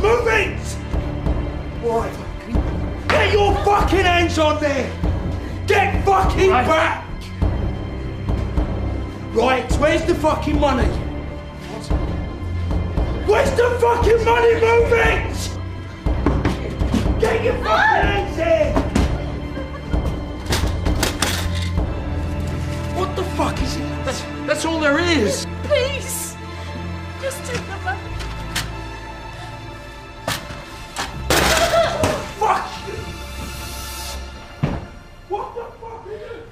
Move it! Right. Get your fucking hands on there! Get fucking back! Right, where's the fucking money? What? Where's the fucking money? Move it! Get your fucking hands here! What the fuck is it? That's all there is! Please! Just take the money. Fuck you! What the fuck is it?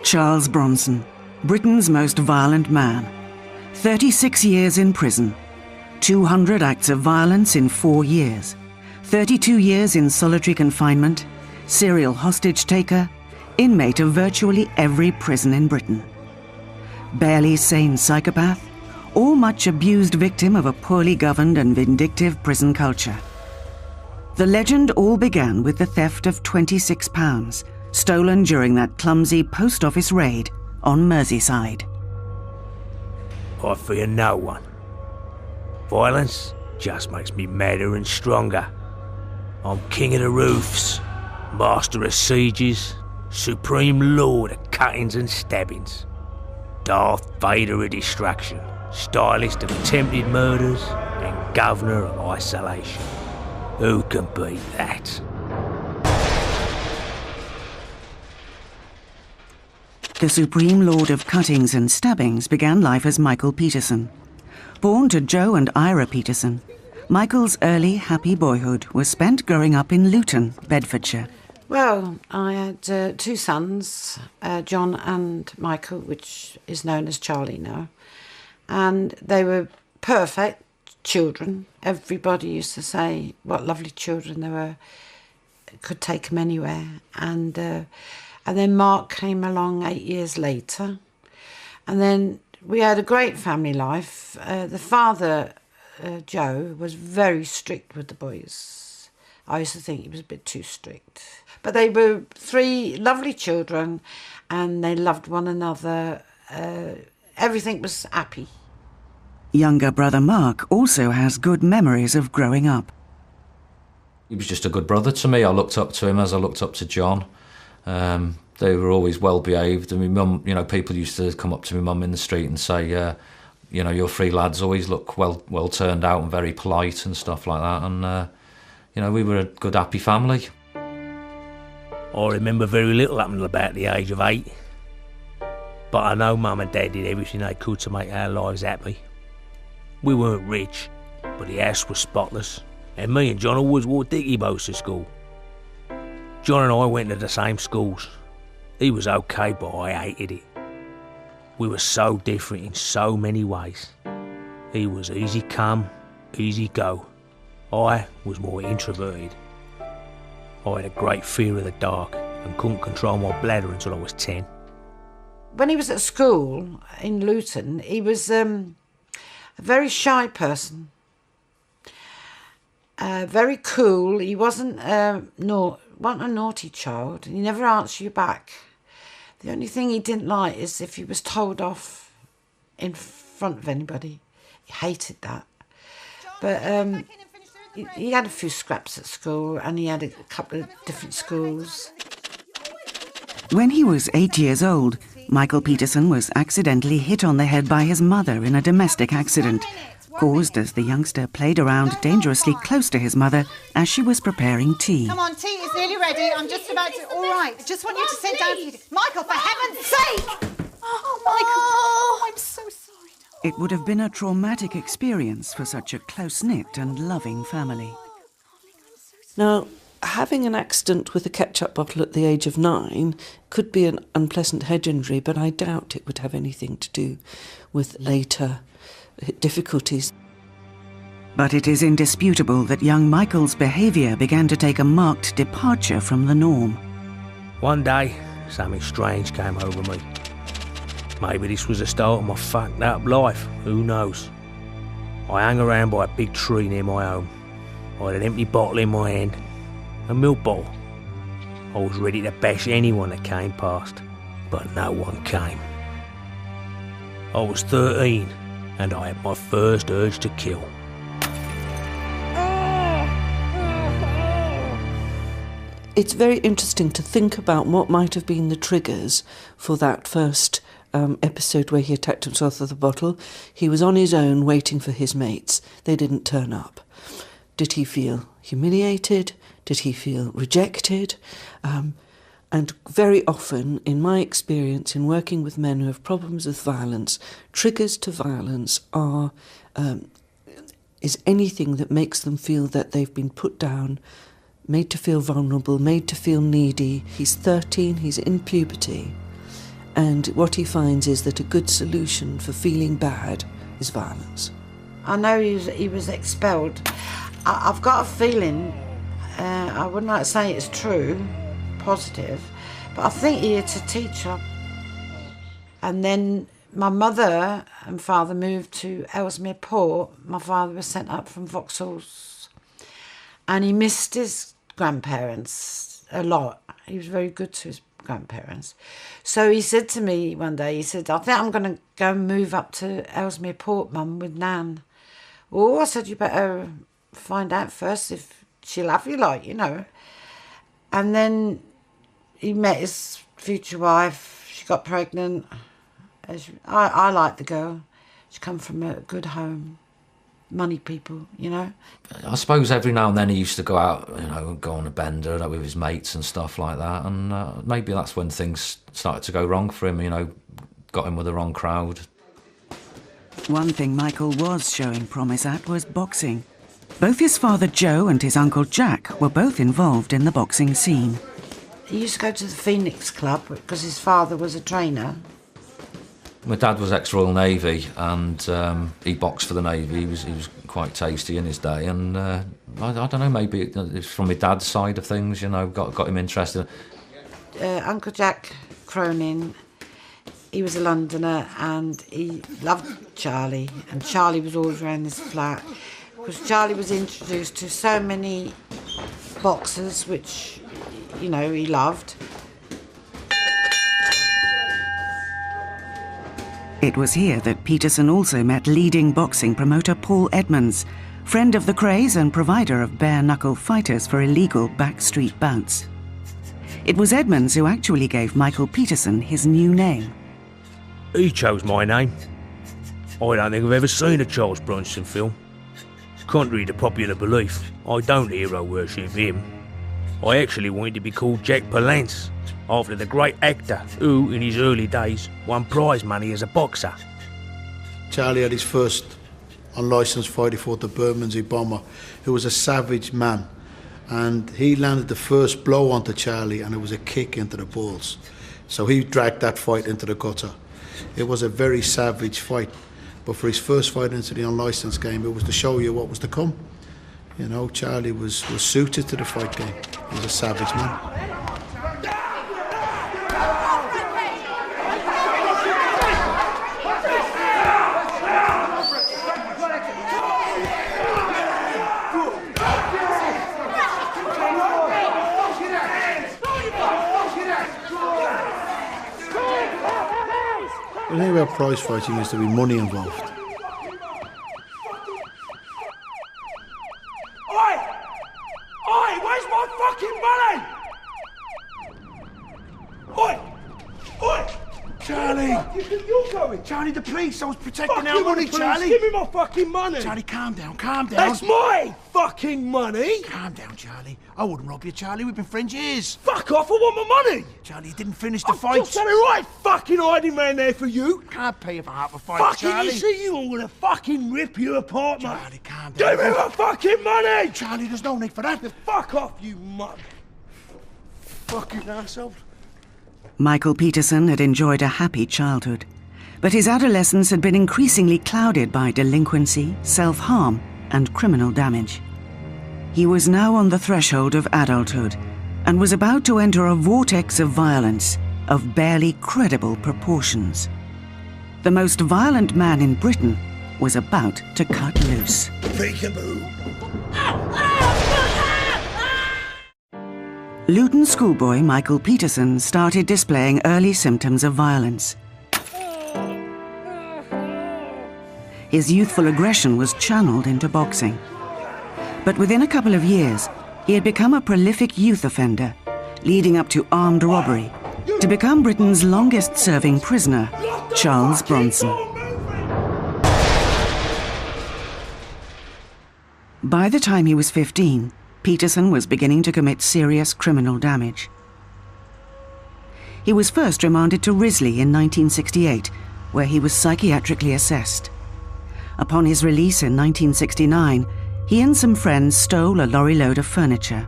Charles Bronson, Britain's most violent man. 36 years in prison. 200 acts of violence in 4 years. 32 years in solitary confinement. Serial hostage taker. Inmate of virtually every prison in Britain. Barely sane psychopath, or much abused victim of a poorly governed and vindictive prison culture. The legend all began with the theft of £26, stolen during that clumsy post office raid on Merseyside. I fear no one. Violence just makes me madder and stronger. I'm king of the roofs, master of sieges, supreme lord of cuttings and stabbings, Darth Vader of distraction, stylist of attempted murders, and governor of isolation. Who can beat that? The Supreme Lord of Cuttings and Stabbings began life as Michael Peterson. Born to Joe and Ira Peterson, Michael's early, happy boyhood was spent growing up in Luton, Bedfordshire. Well, I had 2 sons, John and Michael, which is known as Charlie now. And they were perfect children. Everybody used to say what lovely children they were. Could take them anywhere. And then Mark came along 8 years later. And then we had a great family life. The father, Joe, was very strict with the boys. I used to think he was a bit too strict. But they were 3 lovely children and they loved one another. Everything was happy. Younger brother Mark also has good memories of growing up. He was just a good brother to me. I looked up to him as I looked up to John. They were always well behaved, and my mum, people used to come up to my mum in the street and say, your 3 lads always look well turned out and very polite and stuff like that. And we were a good, happy family. I remember very little happened about the age of 8, but I know Mum and Dad did everything they could to make our lives happy. We weren't rich, but the house was spotless, and me and John always wore dicky bows to school. John and I went to the same schools. He was okay, but I hated it. We were so different in so many ways. He was easy come, easy go. I was more introverted. I had a great fear of the dark and couldn't control my bladder until I was 10. When he was at school in Luton, he was a very shy person. Very cool. He wasn't a naughty child. He never answered you back. The only thing he didn't like is if he was told off in front of anybody. He hated that. But he had a few scraps at school, and he had a couple of different schools. When he was 8 years old, Michael Peterson was accidentally hit on the head by his mother in a domestic accident, caused as the youngster played around dangerously close to his mother as she was preparing tea. Come on, tea is nearly ready. I'm just about to... All right, I just want you to sit down. Michael, for heaven's sake! Oh, Michael. Oh, I'm so sorry. It would have been a traumatic experience for such a close-knit and loving family. Now, having an accident with a ketchup bottle at the age of 9 could be an unpleasant head injury, but I doubt it would have anything to do with later difficulties. But it is indisputable that young Michael's behaviour began to take a marked departure from the norm. One day, something strange came over me. Maybe this was the start of my fucked up life, who knows? I hung around by a big tree near my home. I had an empty bottle in my hand, a milk bottle. I was ready to bash anyone that came past, but no one came. I was 13 and I had my first urge to kill. It's very interesting to think about what might have been the triggers for that first episode where he attacked himself with a bottle. He was on his own waiting for his mates. They didn't turn up. Did he feel humiliated? Did he feel rejected? And very often, in my experience in working with men who have problems with violence, triggers to violence is anything that makes them feel that they've been put down, made to feel vulnerable, made to feel needy. He's 13, he's in puberty, and what he finds is that a good solution for feeling bad is violence. I know he was expelled. I've got a feeling, I wouldn't like to say it's true, positive, but I think he is a teacher. And then my mother and father moved to Ellesmere Port. My father was sent up from Vauxhall's, and he missed his grandparents a lot. He was very good to his grandparents. So he said to me one day, he said, I think I'm going to go and move up to Ellesmere Port, Mum, with Nan. Oh, I said, you better find out first if she'll have you, like, you know. And then he met his future wife. She got pregnant. I like the girl. She come from a good home. Money people, you know. I suppose every now and then he used to go out, you know, go on a bender with his mates and stuff like that, and maybe that's when things started to go wrong for him, you know, got him with the wrong crowd. One thing Michael was showing promise at was boxing. Both his father Joe and his uncle Jack were both involved in the boxing scene. He used to go to the Phoenix Club because his father was a trainer. My dad was ex-Royal Navy, and he boxed for the Navy. He was quite tasty in his day, and I don't know, maybe it's from my dad's side of things, you know, got him interested. Uncle Jack Cronin, he was a Londoner, and he loved Charlie, and Charlie was always around his flat, because Charlie was introduced to so many boxers, which, you know, he loved. It was here that Peterson also met leading boxing promoter Paul Edmonds, friend of the craze and provider of bare-knuckle fighters for illegal backstreet bouts. It was Edmonds who actually gave Michael Peterson his new name. He chose my name. I don't think I've ever seen a Charles Bronson film. Contrary to popular belief, I don't hero worship him. I actually wanted to be called Jack Palance, after the great actor who, in his early days, won prize money as a boxer. Charlie had his first unlicensed fight. He fought the Bermondsey Bomber, who was a savage man. And he landed the first blow onto Charlie, and it was a kick into the balls. So he dragged that fight into the gutter. It was a very savage fight. But for his first fight into the unlicensed game, it was to show you what was to come. You know, Charlie was suited to the fight game. He was a savage man. The thing about prize fighting is to be money involved. Oi! Oi! Where's my fucking money? Oi! Oi! Charlie! You're going? Charlie, the police, I was protecting Fuck our you, money, police. Charlie. Give me my fucking money! Charlie, calm down, calm down. That's my fucking money! Calm down, Charlie. I wouldn't rob you, Charlie. We've been friends years. Fuck off, I want my money! Charlie, you didn't finish the I've fight. just had a right fucking hiding man there for you! Can't pay you for half a fight, Fucking Charlie. you see you, I'm gonna fucking rip you apart, mate! Charlie, calm down. Give me my fucking money! Charlie, there's no need for that. Fuck off, you mug! Fucking asshole. Michael Peterson had enjoyed a happy childhood, but his adolescence had been increasingly clouded by delinquency, self-harm, and criminal damage. He was now on the threshold of adulthood and was about to enter a vortex of violence of barely credible proportions. The most violent man in Britain was about to cut loose. Peekaboo! Luton schoolboy Michael Peterson started displaying early symptoms of violence. His youthful aggression was channeled into boxing. But within a couple of years, he had become a prolific youth offender, leading up to armed robbery, to become Britain's longest-serving prisoner, Charles Bronson. By the time he was 15, Peterson was beginning to commit serious criminal damage. He was first remanded to Risley in 1968, where he was psychiatrically assessed. Upon his release in 1969, he and some friends stole a lorry load of furniture.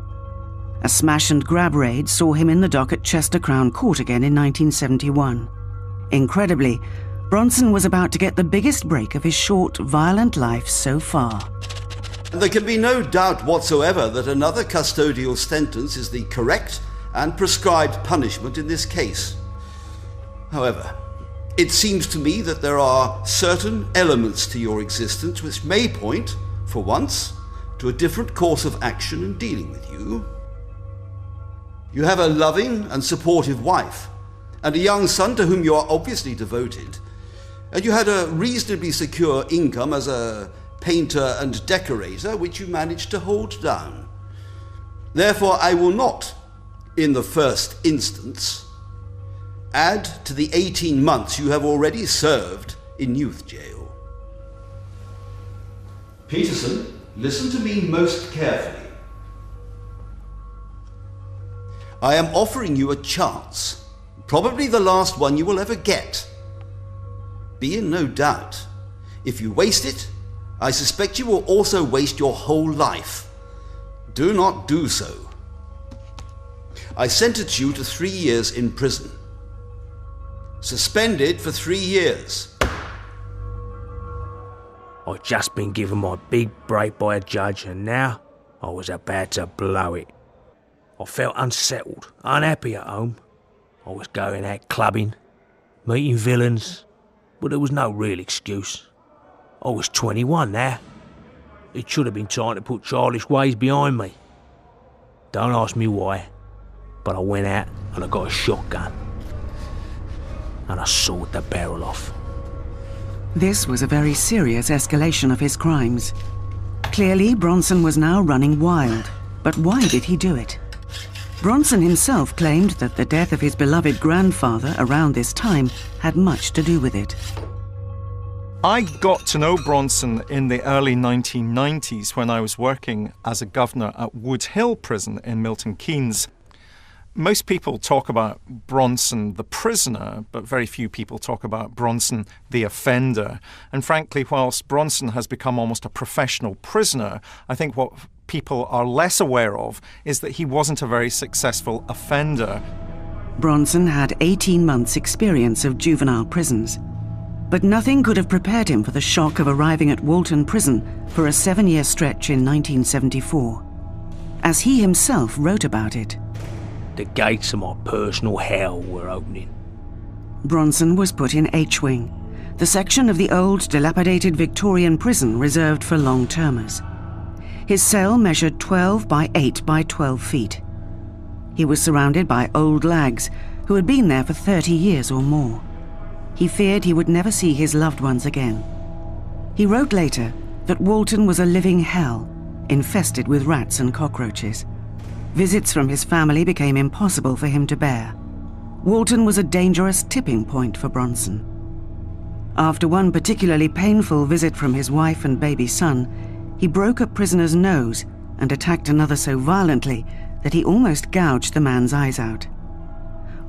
A smash and grab raid saw him in the dock at Chester Crown Court again in 1971. Incredibly, Bronson was about to get the biggest break of his short, violent life so far. There can be no doubt whatsoever that another custodial sentence is the correct and prescribed punishment in this case. However, it seems to me that there are certain elements to your existence which may point, for once, to a different course of action in dealing with you. You have a loving and supportive wife, and a young son to whom you are obviously devoted, and you had a reasonably secure income as a painter and decorator, which you managed to hold down. Therefore, I will not, in the first instance, add to the 18 months you have already served in youth jail. Peterson, listen to me most carefully. I am offering you a chance, probably the last one you will ever get. Be in no doubt, if you waste it, I suspect you will also waste your whole life. Do not do so. I sentence you to 3 years in prison. Suspended for 3 years. I'd just been given my big break by a judge, and now I was about to blow it. I felt unsettled, unhappy at home. I was going out clubbing, meeting villains, but there was no real excuse. I was 21 now. It should have been time to put childish ways behind me. Don't ask me why, but I went out and I got a shotgun. And I sawed the barrel off. This was a very serious escalation of his crimes. Clearly, Bronson was now running wild. But why did he do it? Bronson himself claimed that the death of his beloved grandfather around this time had much to do with it. I got to know Bronson in the early 1990s when I was working as a governor at Wood Hill Prison in Milton Keynes. Most people talk about Bronson the prisoner, but very few people talk about Bronson the offender. And frankly, whilst Bronson has become almost a professional prisoner, I think what people are less aware of is that he wasn't a very successful offender. Bronson had 18 months' experience of juvenile prisons. But nothing could have prepared him for the shock of arriving at Walton Prison for a 7-year stretch in 1974. As he himself wrote about it, the gates of my personal hell were opening. Bronson was put in H-Wing, the section of the old, dilapidated Victorian prison reserved for long-termers. His cell measured 12 by 8 by 12 feet. He was surrounded by old lags who had been there for 30 years or more. He feared he would never see his loved ones again. He wrote later that Walton was a living hell, infested with rats and cockroaches. Visits from his family became impossible for him to bear. Walton was a dangerous tipping point for Bronson. After one particularly painful visit from his wife and baby son, he broke a prisoner's nose and attacked another so violently that he almost gouged the man's eyes out.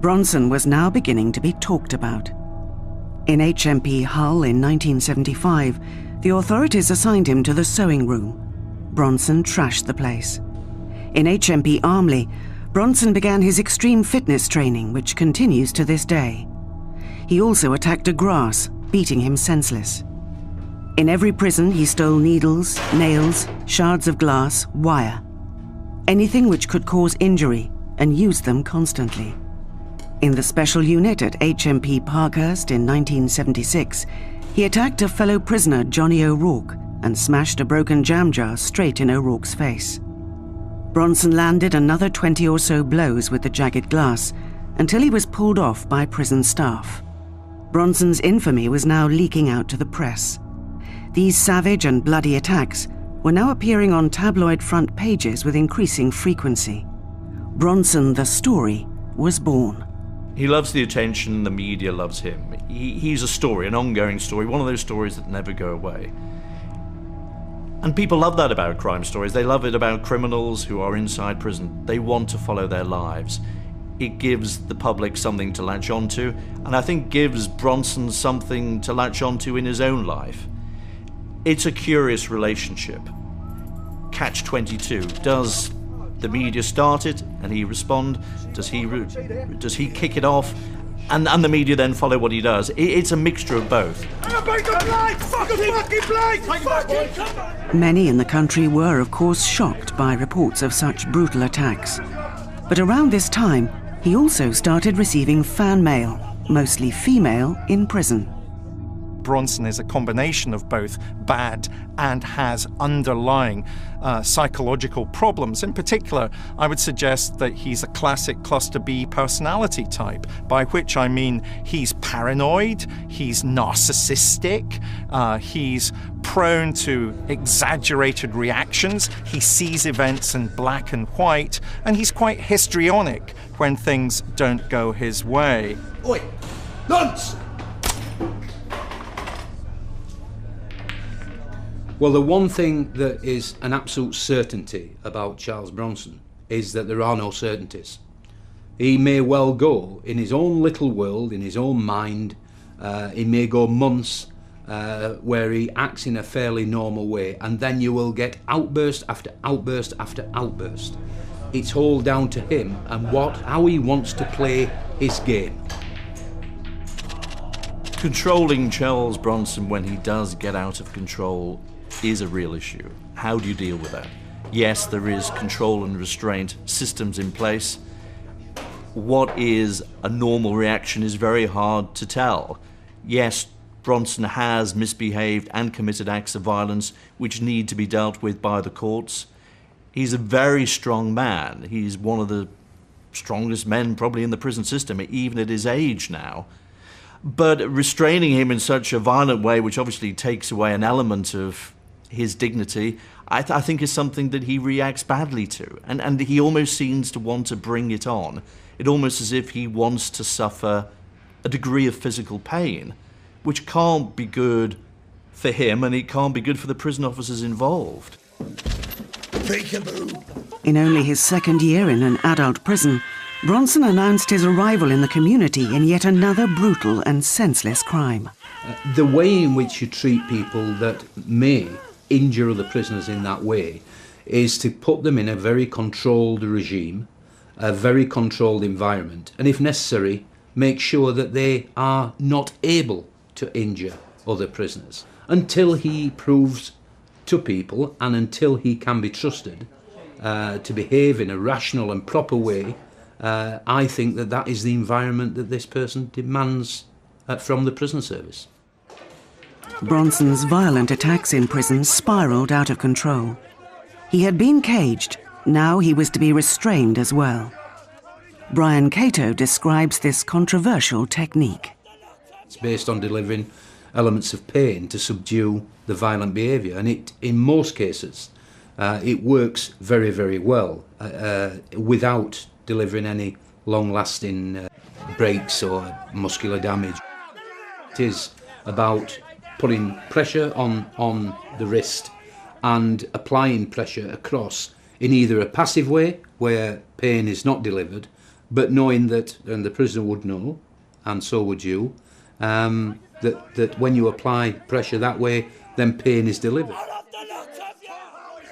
Bronson was now beginning to be talked about. In HMP Hull in 1975, the authorities assigned him to the sewing room. Bronson trashed the place. In HMP Armley, Bronson began his extreme fitness training, which continues to this day. He also attacked a grass, beating him senseless. In every prison, he stole needles, nails, shards of glass, wire, anything which could cause injury, and used them constantly. In the special unit at HMP Parkhurst in 1976, he attacked a fellow prisoner, Johnny O'Rourke, and smashed a broken jam jar straight in O'Rourke's face. Bronson landed another 20 or so blows with the jagged glass until he was pulled off by prison staff. Bronson's infamy was now leaking out to the press. These savage and bloody attacks were now appearing on tabloid front pages with increasing frequency. Bronson, the story, was born. He loves the attention, the media loves him. He's a story, an ongoing story, one of those stories that never go away. And people love that about crime stories. They love it about criminals who are inside prison. They want to follow their lives. It gives the public something to latch onto, and I think gives Bronson something to latch onto in his own life. It's a curious relationship. Catch-22. Does the media start it and he respond? Does he kick it off? And the media then follow what he does. It's a mixture of both. Many in the country were, of course, shocked by reports of such brutal attacks. But around this time, he also started receiving fan mail, mostly female, in prison. Bronson is a combination of both bad and has underlying psychological problems. In particular, I would suggest that he's a classic cluster B personality type, by which I mean he's paranoid, he's narcissistic, he's prone to exaggerated reactions, he sees events in black and white, and he's quite histrionic when things don't go his way. Oi! Nonce! Well, the one thing that is an absolute certainty about Charles Bronson is that there are no certainties. He may well go in his own little world, in his own mind. He may go months where he acts in a fairly normal way, and then you will get outburst after outburst after outburst. It's all down to him and how he wants to play his game. Controlling Charles Bronson when he does get out of control is a real issue. How do you deal with that? Yes, there is control and restraint systems in place. What is a normal reaction is very hard to tell. Yes, Bronson has misbehaved and committed acts of violence which need to be dealt with by the courts. He's a very strong man. He's one of the strongest men probably in the prison system, even at his age now. But restraining him in such a violent way, which obviously takes away an element of his dignity, I think is something that he reacts badly to. And he almost seems to want to bring it on. It almost as if he wants to suffer a degree of physical pain, which can't be good for him, and it can't be good for the prison officers involved. In only his second year in an adult prison, Bronson announced his arrival in the community in yet another brutal and senseless crime. The way in which you treat people that may injure other prisoners in that way is to put them in a very controlled regime, a very controlled environment, and if necessary, make sure that they are not able to injure other prisoners until he proves to people and until he can be trusted to behave in a rational and proper way. I think that is the environment that this person demands from the prison service. Bronson's violent attacks in prison spiralled out of control. He had been caged, now he was to be restrained as well. Brian Cato describes this controversial technique. It's based on delivering elements of pain to subdue the violent behaviour, and in most cases it works very, very well without delivering any long-lasting breaks or muscular damage. It is about putting pressure on the wrist and applying pressure across in either a passive way, where pain is not delivered, but knowing that, and the prisoner would know, and so would you, that when you apply pressure that way, then pain is delivered.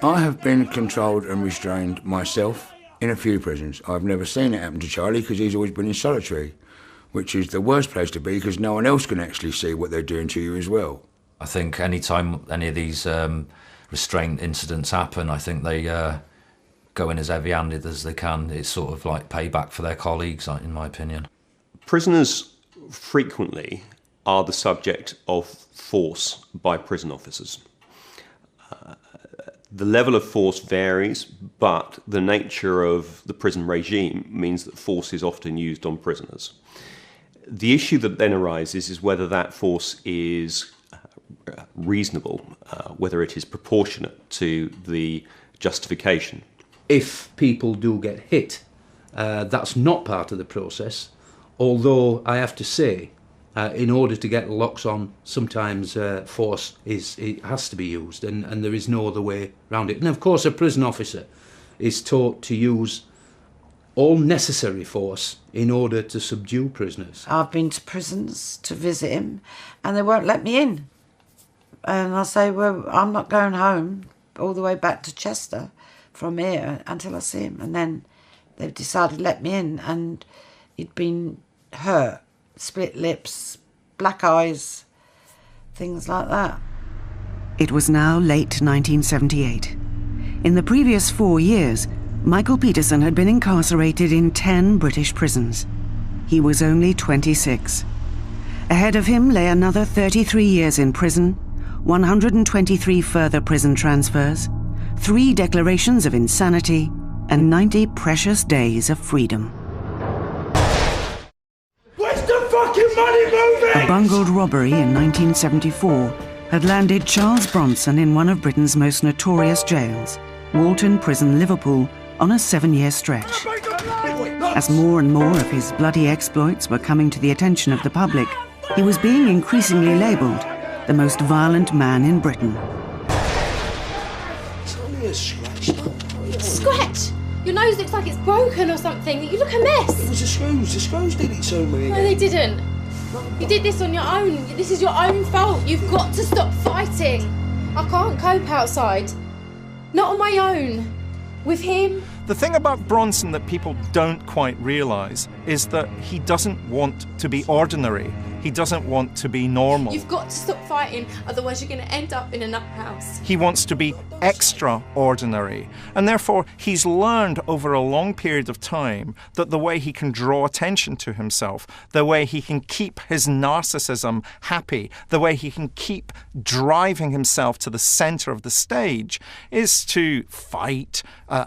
I have been controlled and restrained myself in a few prisons. I've never seen it happen to Charlie because he's always been in solitary, which is the worst place to be because no one else can actually see what they're doing to you as well. I think any time any of these restraint incidents happen, I think they go in as heavy-handed as they can. It's sort of like payback for their colleagues, in my opinion. Prisoners frequently are the subject of force by prison officers. The level of force varies, but the nature of the prison regime means that force is often used on prisoners. The issue that then arises is whether that force is reasonable, whether it is proportionate to the justification. If people do get hit, that's not part of the process, although I have to say, in order to get locks on, sometimes force has to be used, and there is no other way around it. And of course, a prison officer is taught to use all necessary force in order to subdue prisoners. I've been to prisons to visit him, and they won't let me in. And I say, well, I'm not going home all the way back to Chester from here until I see him. And then they've decided to let me in, and he'd been hurt. Split lips, black eyes, things like that. It was now late 1978. In the previous 4 years, Michael Peterson had been incarcerated in 10 British prisons. He was only 26. Ahead of him lay another 33 years in prison, 123 further prison transfers, 3 declarations of insanity, and 90 precious days of freedom. Money moving! A bungled robbery in 1974 had landed Charles Bronson in one of Britain's most notorious jails, Walton Prison, Liverpool, on a 7-year stretch. As more and more of his bloody exploits were coming to the attention of the public, he was being increasingly labelled the most violent man in Britain. It's only a scratch. Scratch? Your nose looks like it's broken or something. You look a mess. It was the screws. The screws did it to me. No, they didn't. You did this on your own. This is your own fault. You've got to stop fighting. I can't cope outside. Not on my own. With him. The thing about Bronson that people don't quite realise is that he doesn't want to be ordinary. He doesn't want to be normal. You've got to stop fighting, otherwise you're going to end up in a nut house. He wants to be extraordinary, and therefore he's learned over a long period of time that the way he can draw attention to himself, the way he can keep his narcissism happy, the way he can keep driving himself to the centre of the stage is to fight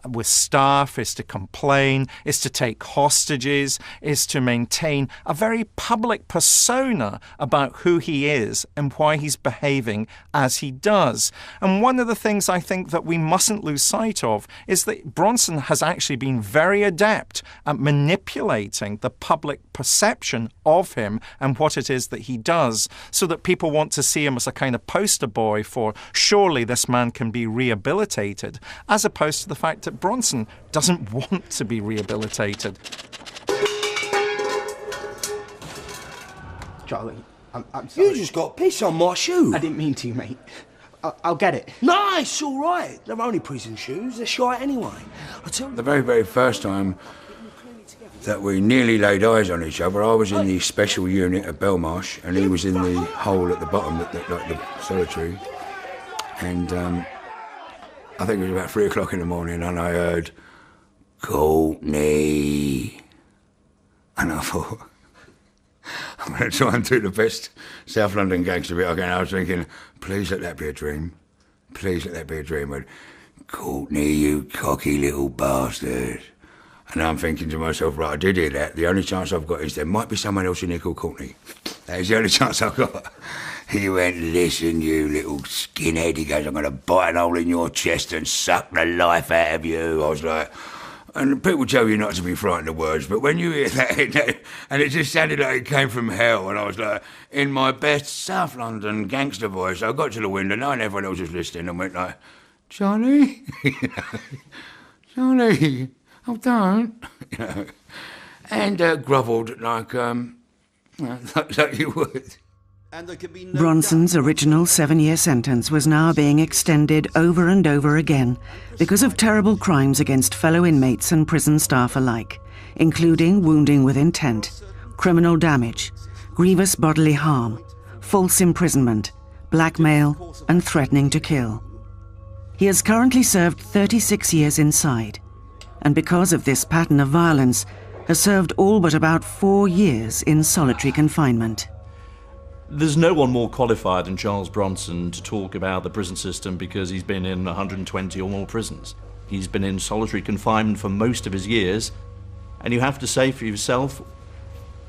with staff, is to complain, is to take hostages, is to maintain a very public persona about who he is and why he's behaving as he does. And one of the things I think that we mustn't lose sight of is that Bronson has actually been very adept at manipulating the public perception of him and what it is that he does, so that people want to see him as a kind of poster boy for surely this man can be rehabilitated, as opposed to the fact that Bronson doesn't want to be rehabilitated. Charlie, I'm sorry. You just got piss on my shoe. I didn't mean to, mate. I'll get it. No, it's all right. They're only prison shoes. They're shite anyway. I tell you. The very, very first time that we nearly laid eyes on each other, I was in the special unit at Belmarsh, and he was in the hole at the bottom, like the solitary. And I think it was about 3 o'clock in the morning, and I heard, "Courtney," and I thought, I'm going to try and do the best South London gangster bit I can. I was thinking, please let that be a dream. Please let that be a dream. And, "Courtney, you cocky little bastard." And I'm thinking to myself, right, I did hear that. The only chance I've got is there might be someone else in here called Courtney. That is the only chance I've got. He went, "Listen, you little skinhead." He goes, "I'm going to bite a hole in your chest and suck the life out of you." I was like... And people tell you not to be frightened of words, but when you hear that, and it just sounded like it came from hell, and I was like, in my best South London gangster voice, I got to the window, knowing everyone else was listening, and went like, "Johnny, Johnny, oh don't," and grovelled like you would. Bronson's original 7-year sentence was now being extended over and over again because of terrible crimes against fellow inmates and prison staff alike, including wounding with intent, criminal damage, grievous bodily harm, false imprisonment, blackmail, and threatening to kill. He has currently served 36 years inside, and because of this pattern of violence, has served all but about 4 years in solitary confinement. There's no one more qualified than Charles Bronson to talk about the prison system because he's been in 120 or more prisons. He's been in solitary confinement for most of his years, and you have to say for yourself,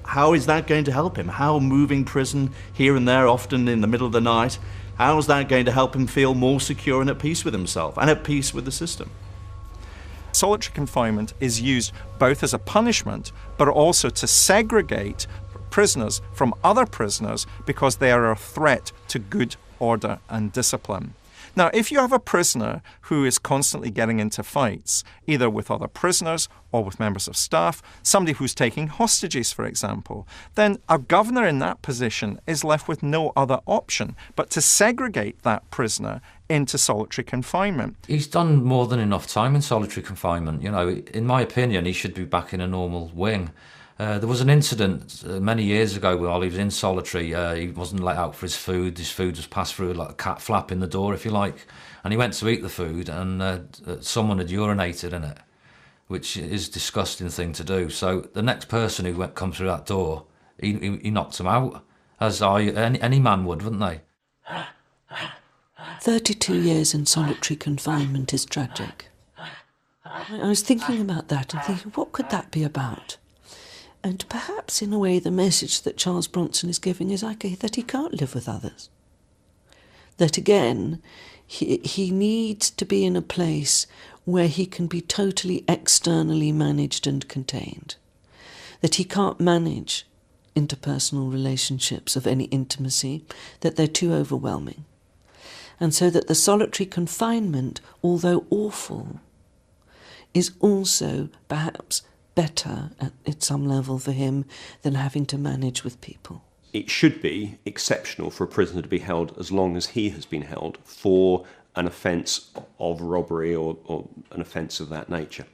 how is that going to help him? How moving prison here and there, often in the middle of the night, how is that going to help him feel more secure and at peace with himself and at peace with the system? Solitary confinement is used both as a punishment, but also to segregate prisoners from other prisoners because they are a threat to good order and discipline. Now, if you have a prisoner who is constantly getting into fights, either with other prisoners or with members of staff, somebody who's taking hostages, for example, then a governor in that position is left with no other option but to segregate that prisoner into solitary confinement. He's done more than enough time in solitary confinement. You know, in my opinion, he should be back in a normal wing. There was an incident many years ago while he was in solitary. He wasn't let out for his food. His food was passed through like a cat flap in the door, if you like. And he went to eat the food and someone had urinated in it, which is a disgusting thing to do. So the next person who come through that door, he knocked him out, as any man would, wouldn't they? 32 years in solitary confinement is tragic. I was thinking about that and thinking, what could that be about? And perhaps, in a way, the message that Charles Bronson is giving is that he can't live with others. That, again, he needs to be in a place where he can be totally externally managed and contained. That he can't manage interpersonal relationships of any intimacy, that they're too overwhelming. And so that the solitary confinement, although awful, is also perhaps better at some level for him than having to manage with people. It should be exceptional for a prisoner to be held as long as he has been held for an offence of robbery or an offence of that nature.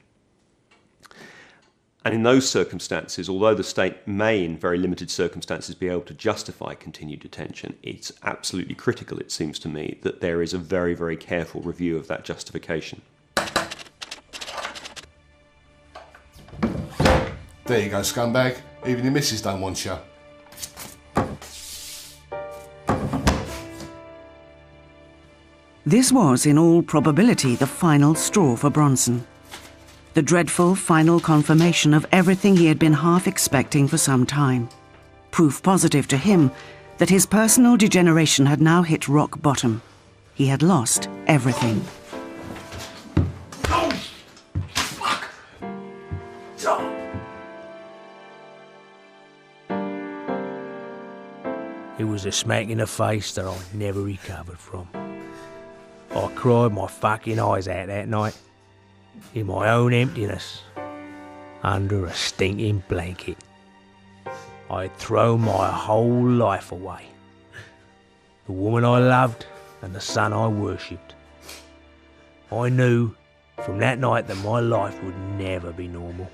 And in those circumstances, although the state may in very limited circumstances be able to justify continued detention, it's absolutely critical, it seems to me, that there is a very, very careful review of that justification. There you go, scumbag. Even your missus don't want you. This was, in all probability, the final straw for Bronson. The dreadful final confirmation of everything he had been half expecting for some time. Proof positive to him that his personal degeneration had now hit rock bottom. He had lost everything. It was a smack in the face that I never recovered from. I cried my fucking eyes out that night, in my own emptiness, under a stinking blanket. I had thrown my whole life away. The woman I loved and the son I worshipped. I knew from that night that my life would never be normal.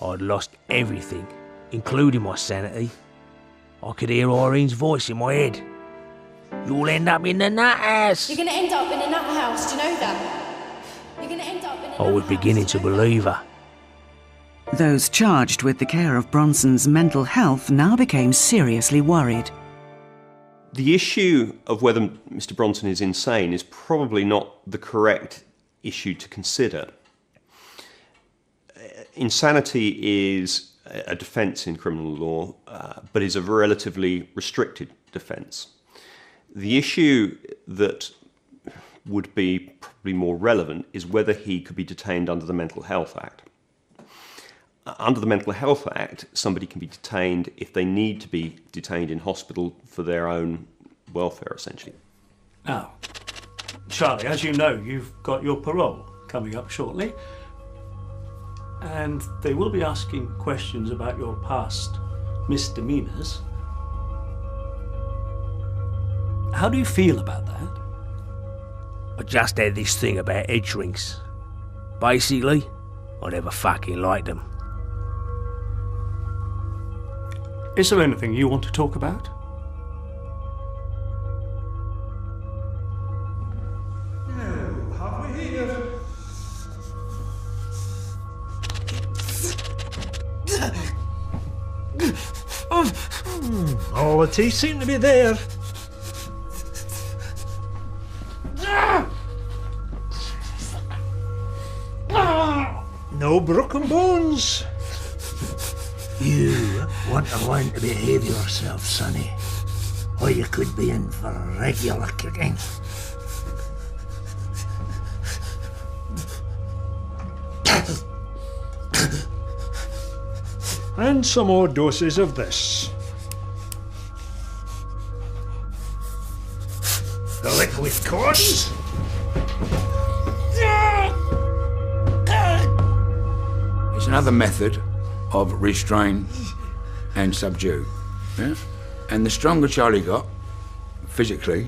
I'd lost everything, including my sanity. I could hear Irene's voice in my head. You'll end up in the nut house. You're going to end up in a nut house, do you know that? You're going to end up in a nut house. I was beginning to believe her. Those charged with the care of Bronson's mental health now became seriously worried. The issue of whether Mr. Bronson is insane is probably not the correct issue to consider. Insanity is a defence in criminal law, but is a relatively restricted defence. The issue that would be probably more relevant is whether he could be detained under the Mental Health Act. Under the Mental Health Act, somebody can be detained if they need to be detained in hospital for their own welfare, essentially. Now, Charlie, as you know, you've got your parole coming up shortly, and they will be asking questions about your past misdemeanours. How do you feel about that? I just had this thing about head shrinks. Basically, I never fucking liked them. Is there anything you want to talk about? No, have we here? All the teeth seem to be there. No broken bones. You want to learn to behave yourself, sonny, or you could be in for regular kicking. And some more doses of this. The liquid cords. It's another method of restrain and subdue. Yeah? And the stronger Charlie got, physically,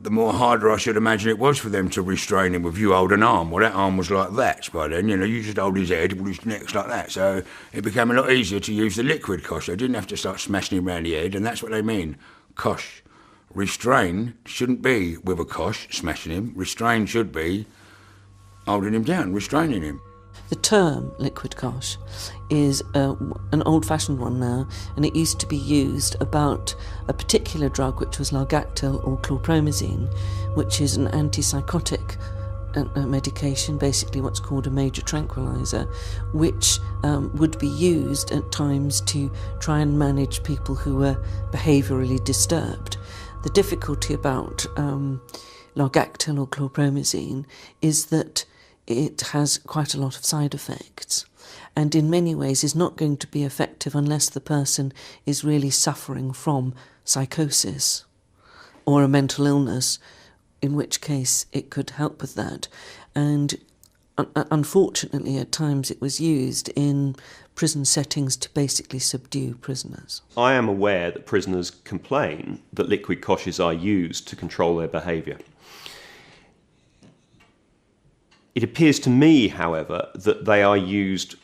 the more harder I should imagine it was for them to restrain him with you hold an arm. Well, that arm was like that by then, you know, you just hold his head, well, his neck's like that. So it became a lot easier to use the liquid cosh. They didn't have to start smashing him around the head, and that's what they mean, cosh. Restrain shouldn't be with a cosh, smashing him. Restrain should be holding him down, restraining him. The term liquid cosh is an old-fashioned one now, and it used to be used about a particular drug which was largactil or chlorpromazine, which is an antipsychotic medication, basically what's called a major tranquilizer, which would be used at times to try and manage people who were behaviourally disturbed. The difficulty about largactil or chlorpromazine is that it has quite a lot of side effects, and in many ways is not going to be effective unless the person is really suffering from psychosis or a mental illness, in which case it could help with that. And unfortunately, at times it was used in prison settings to basically subdue prisoners. I am aware that prisoners complain that liquid koshes are used to control their behaviour. It appears to me, however, that they are used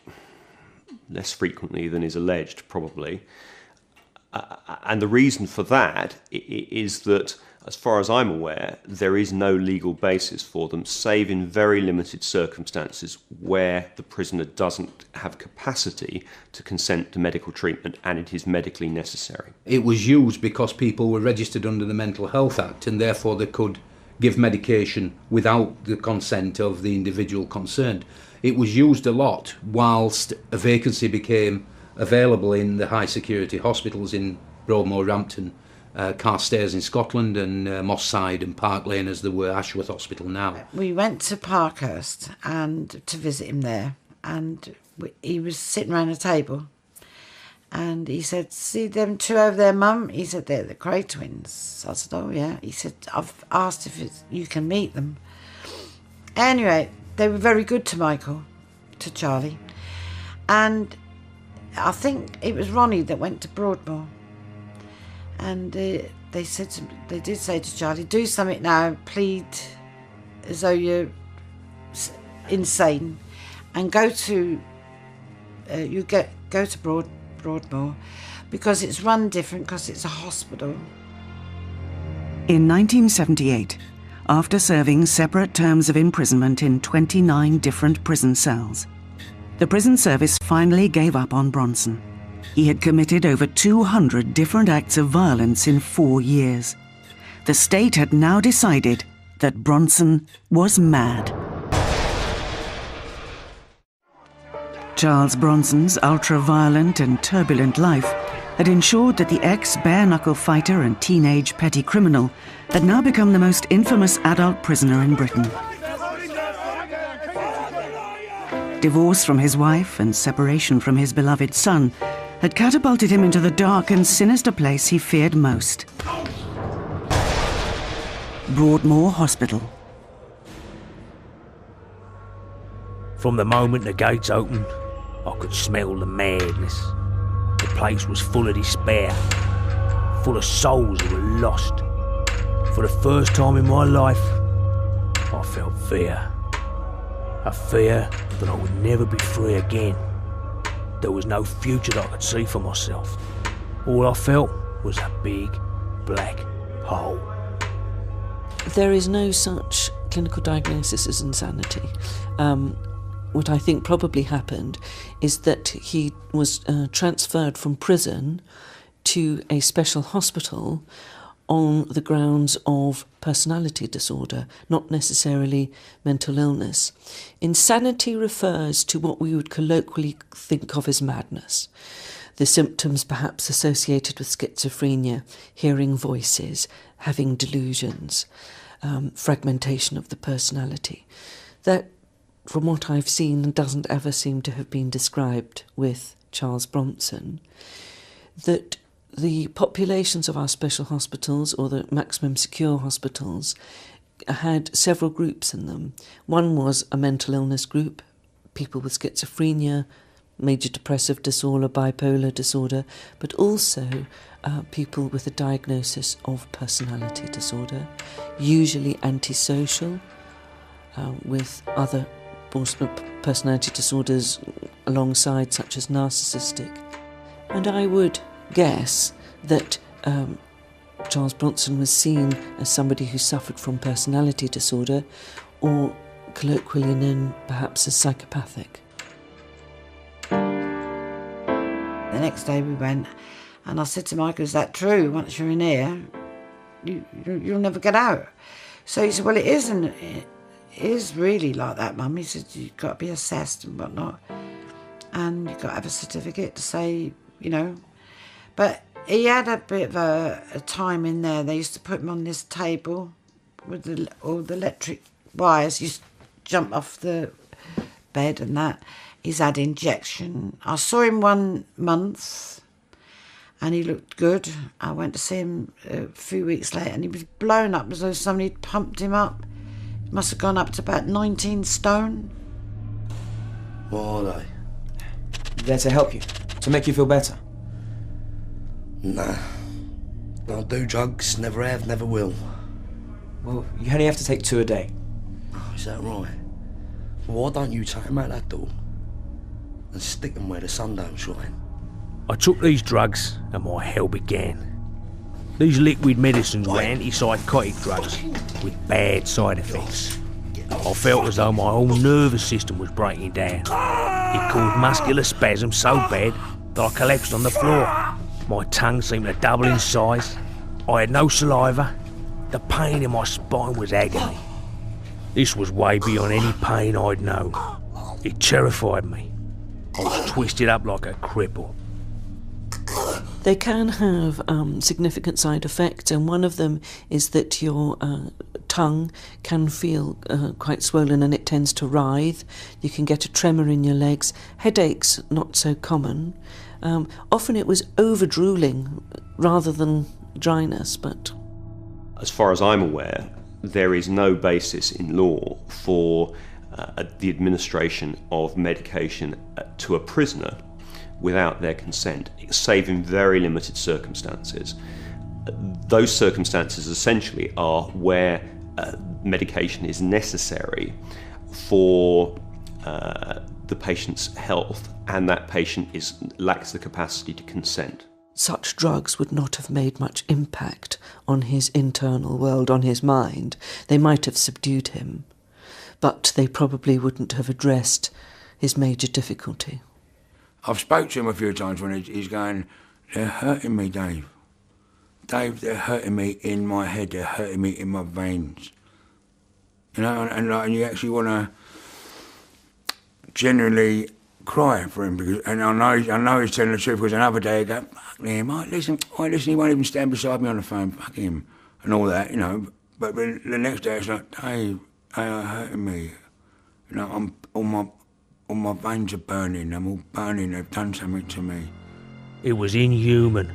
less frequently than is alleged, probably. And the reason for that is that, as far as I'm aware, there is no legal basis for them, save in very limited circumstances where the prisoner doesn't have capacity to consent to medical treatment and it is medically necessary. It was used because people were registered under the Mental Health Act, and therefore they could give medication without the consent of the individual concerned. It was used a lot whilst a vacancy became available in the high security hospitals in Broadmoor, Rampton, Carstairs in Scotland, and Moss Side and Park Lane, as there were Ashworth Hospital now. We went to Parkhurst and to visit him there, and he was sitting around a table, and he said, "See them two over there, Mum?" He said, "They're the Cray twins." I said, "Oh yeah." He said, "I've asked if you can meet them." Anyway, they were very good to Michael, to Charlie, and I think it was Ronnie that went to Broadmoor, and they did say to Charlie, "Do something now, plead as though you're insane, and go to Broadmoor, because it's run different, because it's a hospital." In 1978, after serving separate terms of imprisonment in 29 different prison cells, the prison service finally gave up on Bronson. He had committed over 200 different acts of violence in 4 years. The state had now decided that Bronson was mad. Charles Bronson's ultra-violent and turbulent life had ensured that the ex-bare-knuckle fighter and teenage petty criminal had now become the most infamous adult prisoner in Britain. Divorce from his wife and separation from his beloved son had catapulted him into the dark and sinister place he feared most: Broadmoor Hospital. From the moment the gates opened, I could smell the madness. The place was full of despair, full of souls who were lost. For the first time in my life, I felt fear. A fear that I would never be free again. There was no future that I could see for myself. All I felt was a big, black hole. There is no such clinical diagnosis as insanity. what I think probably happened is that he was transferred from prison to a special hospital on the grounds of personality disorder, not necessarily mental illness. Insanity refers to what we would colloquially think of as madness. The symptoms perhaps associated with schizophrenia, hearing voices, having delusions, fragmentation of the personality. That, from what I've seen, doesn't ever seem to have been described with Charles Bronson. That the populations of our special hospitals, or the maximum secure hospitals, had several groups in them. One was a mental illness group, people with schizophrenia, major depressive disorder, bipolar disorder, but also people with a diagnosis of personality disorder, usually antisocial, with other personality disorders alongside, such as narcissistic. And I would guess that Charles Bronson was seen as somebody who suffered from personality disorder, or colloquially known perhaps as psychopathic. The next day we went, and I said to Michael, is that true? Once you're in here, you'll never get out. So he said, well, it isn't. It is really like that, Mum. He said, you've got to be assessed and whatnot, and you've got to have a certificate to say, you know. But he had a bit of a time in there. They used to put him on this table with all the electric wires. He used to jump off the bed and that. He's had injection. I saw him 1 month and he looked good. I went to see him a few weeks later and he was blown up as though somebody had pumped him up. He must have gone up to about 19 stone. What are they? There to help you, to make you feel better. Nah. Don't do drugs, never have, never will. Well, you only have to take 2 a day. Oh, is that right? Well, why don't you take them out that door and stick them where the sun don't shine? I took these drugs and my hell began. These liquid medicines were antipsychotic drugs with bad side effects. I felt as though my whole nervous system was breaking down. It caused muscular spasms so bad that I collapsed on the floor. My tongue seemed to double in size. I had no saliva. The pain in my spine was agony. This was way beyond any pain I'd known. It terrified me. I was twisted up like a cripple. They can have significant side effects, and one of them is that your tongue can feel quite swollen and it tends to writhe. You can get a tremor in your legs. Headaches, not so common. Often it was over-drooling rather than dryness, but... As far as I'm aware, there is no basis in law for the administration of medication to a prisoner without their consent, save in very limited circumstances. Those circumstances essentially are where medication is necessary for the patient's health and that patient lacks the capacity to consent. Such drugs would not have made much impact on his internal world, on his mind. They might have subdued him, but they probably wouldn't have addressed his major difficulty. I've spoke to him a few times when he's going, they're hurting me, Dave. Dave, they're hurting me in my head, they're hurting me in my veins. You know, and you actually want to genuinely cry for him, because, and I know he's telling the truth, because another day I go, fuck him, listen, he won't even stand beside me on the phone, fuck him, and all that, you know. But the next day it's like, Dave, they are hurting me. You know, all my veins are burning, I'm all burning, they've done something to me. It was inhuman.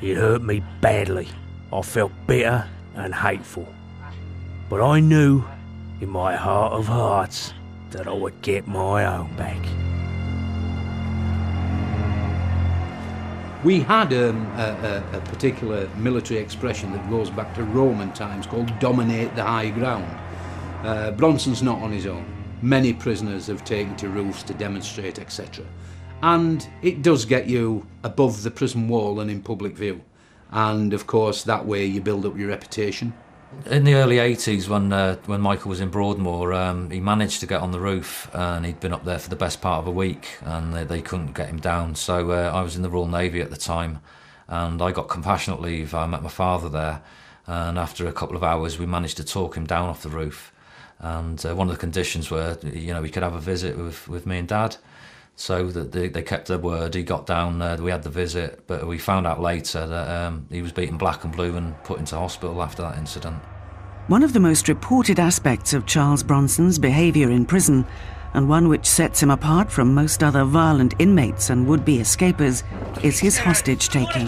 It hurt me badly. I felt bitter and hateful. But I knew, in my heart of hearts, that I would get my own back. We had a particular military expression that goes back to Roman times called dominate the high ground. Bronson's not on his own. Many prisoners have taken to roofs to demonstrate, etc. And it does get you above the prison wall and in public view. And of course, that way you build up your reputation. In the early 80s, when Michael was in Broadmoor, he managed to get on the roof, and he'd been up there for the best part of a week, and they couldn't get him down. So I was in the Royal Navy at the time, and I got compassionate leave. I met my father there, and after a couple of hours, we managed to talk him down off the roof. And one of the conditions were, he could have a visit with me and Dad. So that they kept their word. He got down, we had the visit, but we found out later that he was beaten black and blue and put into hospital after that incident. One of the most reported aspects of Charles Bronson's behaviour in prison, and one which sets him apart from most other violent inmates and would-be escapers, is his hostage-taking.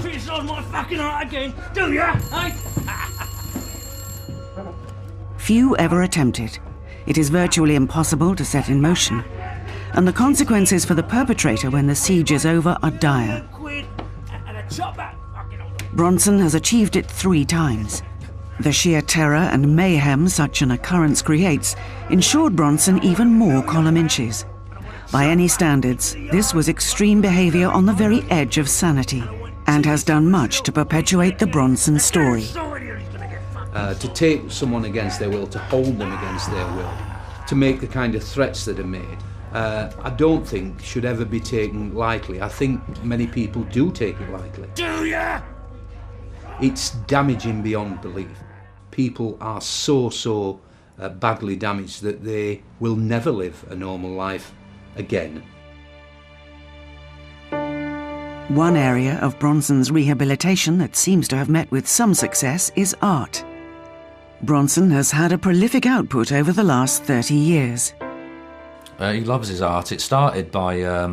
Few ever attempt it. It is virtually impossible to set in motion, and the consequences for the perpetrator when the siege is over are dire. Bronson has achieved it 3 times. The sheer terror and mayhem such an occurrence creates ensured Bronson even more column inches. By any standards, this was extreme behaviour on the very edge of sanity, and has done much to perpetuate the Bronson story. To take someone against their will, to hold them against their will, to make the kind of threats that are made, I don't think should ever be taken lightly. I think many people do take it lightly. Do ya? It's damaging beyond belief. People are so badly damaged that they will never live a normal life again. One area of Bronson's rehabilitation that seems to have met with some success is art. Bronson has had a prolific output over the last 30 years. He loves his art. It started by a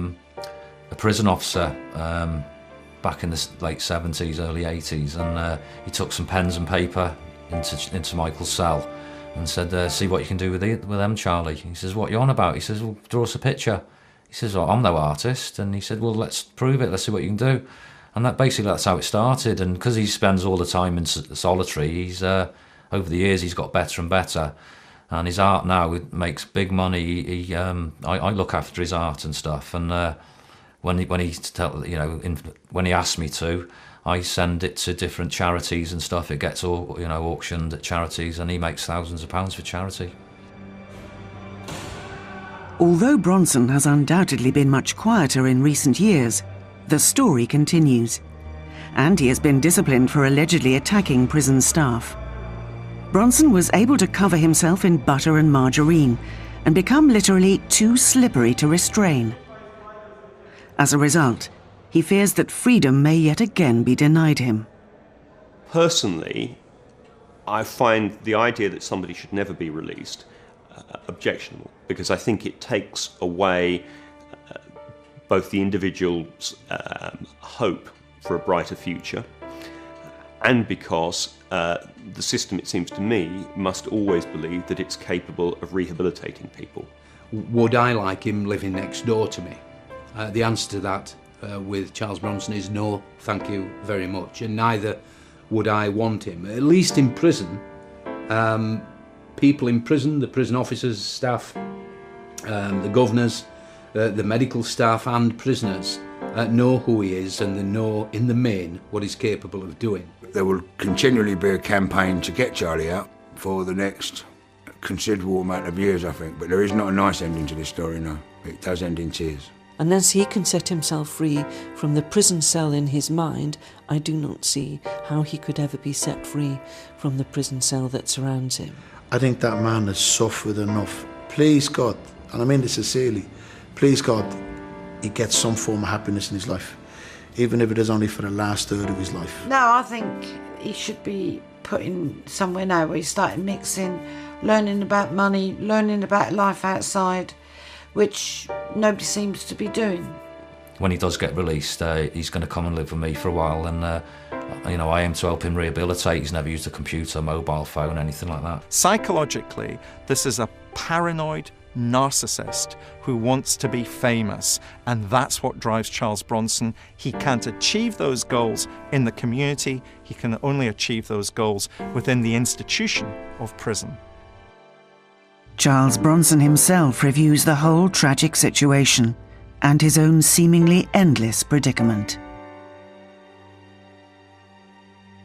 prison officer back in the late 70s, early 80s, and he took some pens and paper into Michael's cell and said, see what you can do with them, Charlie. He says, what are you on about? He says, well, draw us a picture. He says, well, I'm no artist. And he said, well, let's prove it, let's see what you can do. And that's how it started. And because he spends all the time in solitary, he's over the years he's got better and better. And his art now, it makes big money. I look after his art and stuff. And when he asks me to, I send it to different charities and stuff. It gets auctioned at charities, and he makes thousands of pounds for charity. Although Bronson has undoubtedly been much quieter in recent years, the story continues. And he has been disciplined for allegedly attacking prison staff. Bronson was able to cover himself in butter and margarine and become literally too slippery to restrain. As a result, he fears that freedom may yet again be denied him. Personally, I find the idea that somebody should never be released objectionable, because I think it takes away both the individual's hope for a brighter future, and because the system, it seems to me, must always believe that it's capable of rehabilitating people. Would I like him living next door to me? The answer to that with Charles Bronson is no, thank you very much. And neither would I want him, at least in prison. People in prison, the prison officers, staff, the governors, the medical staff and prisoners know who he is, and they know in the main what he's capable of doing. There will continually be a campaign to get Charlie out for the next considerable amount of years, I think. But there is not a nice ending to this story, no. It does end in tears. Unless he can set himself free from the prison cell in his mind, I do not see how he could ever be set free from the prison cell that surrounds him. I think that man has suffered enough. Please God, and I mean this sincerely, please God, he gets some form of happiness in his life, even if it is only for the last third of his life. No, I think he should be put in somewhere now where he's starting mixing, learning about money, learning about life outside, which nobody seems to be doing. When he does get released, he's going to come and live with me for a while, and I aim to help him rehabilitate. He's never used a computer, mobile phone, anything like that. Psychologically, this is a paranoid narcissist who wants to be famous, and that's what drives Charles Bronson. He can't achieve those goals in the community. He can only achieve those goals within the institution of prison. Charles Bronson himself reviews the whole tragic situation and his own seemingly endless predicament.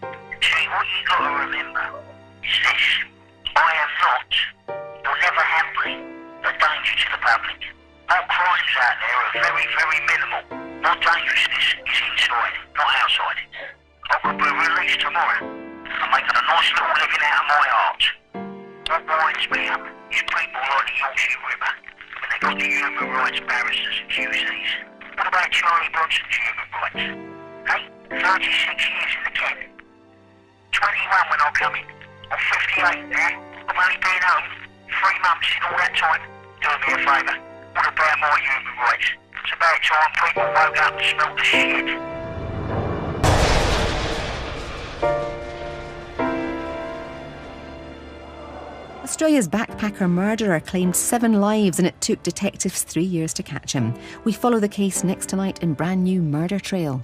See, what you got to remember is this. crimes out there are very, very minimal. My dangerousness is inside, not outside. I could be released tomorrow. I'm making a nice little living out of my art. What winds me up is people like the Yorkshire River, when they got the human rights barristers and QCs. What about Charlie Bronson's human rights? Hey, 36 years in the ken. 21 when I come in. I'm 58 now. I've only been home 3 months in all that time. Do me a favour. What about my human rights? It's about time people woke up and smelt the shit. Australia's backpacker murderer claimed 7 lives and it took detectives 3 years to catch him. We follow the case next tonight in brand new Murder Trail.